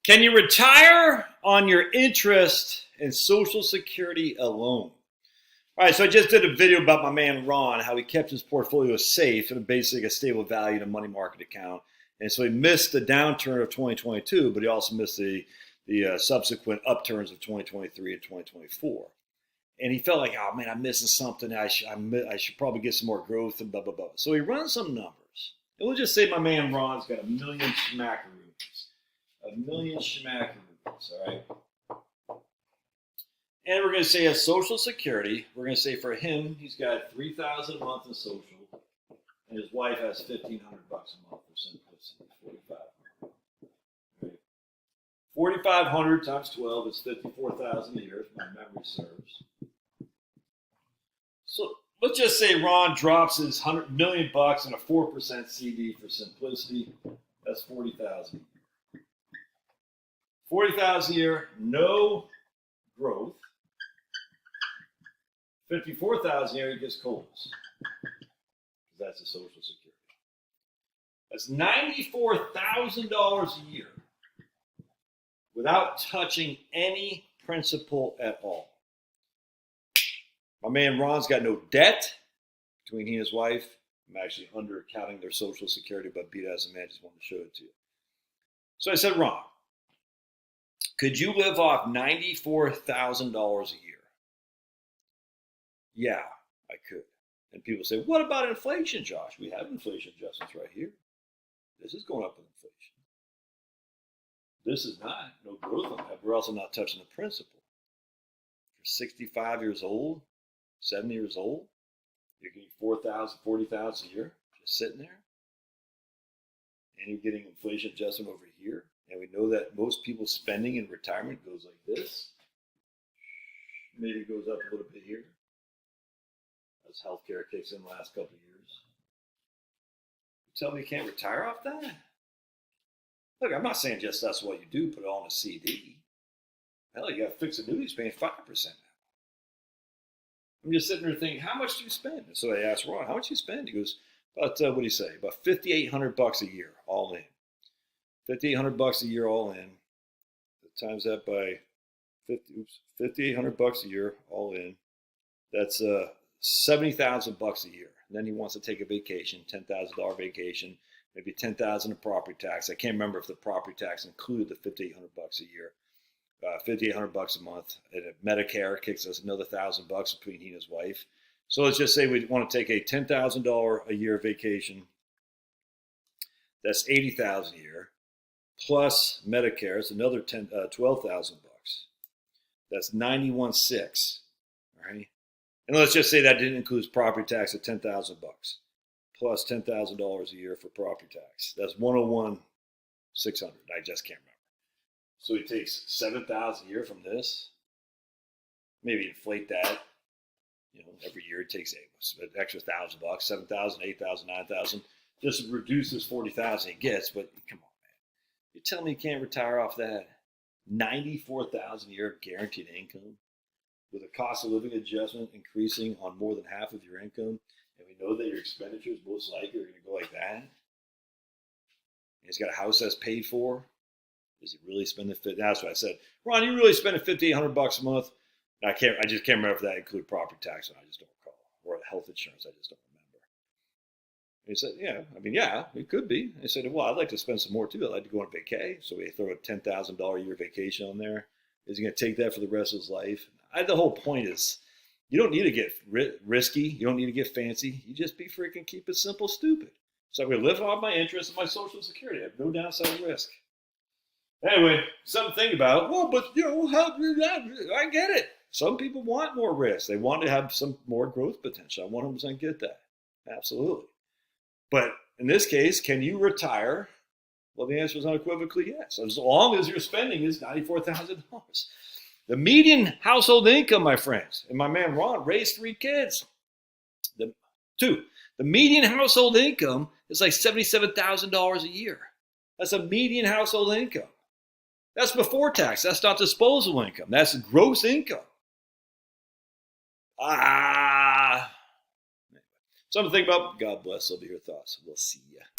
Can you retire on your interest in Social Security alone? All right, so I just did a video about my man Ron, how he kept his portfolio safe and basically a stable value in a money market account. And so he missed the downturn of 2022, but he also missed the subsequent upturns of 2023 and 2024. And he felt like, oh man, I'm missing something. I should probably get some more growth and blah, blah, blah. So he runs some numbers. And we'll just say my man Ron's got 1 million schmackaroos. 1 million schmackaroos, all right? And we're going to say as Social Security, we're going to say for him, he's got $3,000 a month in social, and his wife has $1,500 a month for simplicity, $4,500. Right? 4,500 times 12 is $54,000 a year, if my memory serves. So let's just say Ron drops his $100 million in a 4% CD for simplicity. That's $40,000. $40,000 a year, no growth. $54,000 a year, he gets COLAs. That's a Social Security. That's $94,000 a year without touching any principal at all. My man Ron's got no debt between he and his wife. I'm actually undercounting their Social Security, but beat it as a man, just wanted to show it to you. So I said, Ron, could you live off $94,000 a year? Yeah, I could. And people say, what about inflation, Josh? We have inflation adjustments right here. This is going up with inflation. This is not. No growth on that. We're also not touching the principal. You're 65 years old, 70 years old. You're getting $4,000, $40,000 a year just sitting there. And you're getting inflation adjustment over here. And we know that most people's spending in retirement goes like this. Maybe it goes up a little bit here. As healthcare kicks in the last couple of years. You tell me you can't retire off that? Look, I'm not saying just that's what you do, put it all in a CD. Hell, you got fixed annuities paying 5% now. I'm just sitting there thinking, how much do you spend? And so I asked Ron, how much do you spend? He goes, about, what do you say? About $5,800 a year, all in. $5,800 a year, all in. Times that by $5,800 a year, all in. That's $70,000 a year. And then he wants to take a vacation, $10,000 vacation, maybe $10,000 in property tax. I can't remember if the property tax included the $5,800 a year, $5,800 a month. And Medicare kicks us another $1,000 between he and his wife. So let's just say we want to take a $10,000 a year vacation. That's $80,000 a year, plus Medicare is another $12,000. That's $91,600. All right. And let's just say that didn't include property tax of $10,000 plus $10,000 a year for property tax. That's $101,600. I just can't remember. So he takes $7,000 a year from this. Maybe inflate that. You know, every year it takes an extra $1,000, $7,000, $8,000, $9,000, just to reduce this $40,000 he gets. But come on, man, you tell me you can't retire off that $94,000 a year of guaranteed income? With a cost of living adjustment increasing on more than half of your income, and we know that your expenditures most likely are going to go like that. And he's got a house that's paid for. Does he really spend that's what I said. Ron, you really spending $5,800 a month? I just can't remember if that included property tax, and I just don't recall, or health insurance. I just don't remember. And he said, yeah, it could be. And I said, well, I'd like to spend some more too. I'd like to go on vacay. So we throw a $10,000 a year vacation on there. Is he going to take that for the rest of his life? The whole point is, you don't need to get risky. You don't need to get fancy. You just be freaking keep it simple, stupid. So I'm going to live off my interest and my Social Security. I have no downside risk. Anyway, something to think about. Well, but I get it. Some people want more risk. They want to have some more growth potential. I 100% get that. Absolutely. But in this case, can you retire? Well, the answer is unequivocally yes, as long as your spending is $94,000. The median household income, my friends, and my man Ron raised 3 kids. The median household income is like $77,000 a year. That's a median household income. That's before tax. That's not disposable income. That's gross income. Something to think about. God bless. They'll be your thoughts. We'll see ya.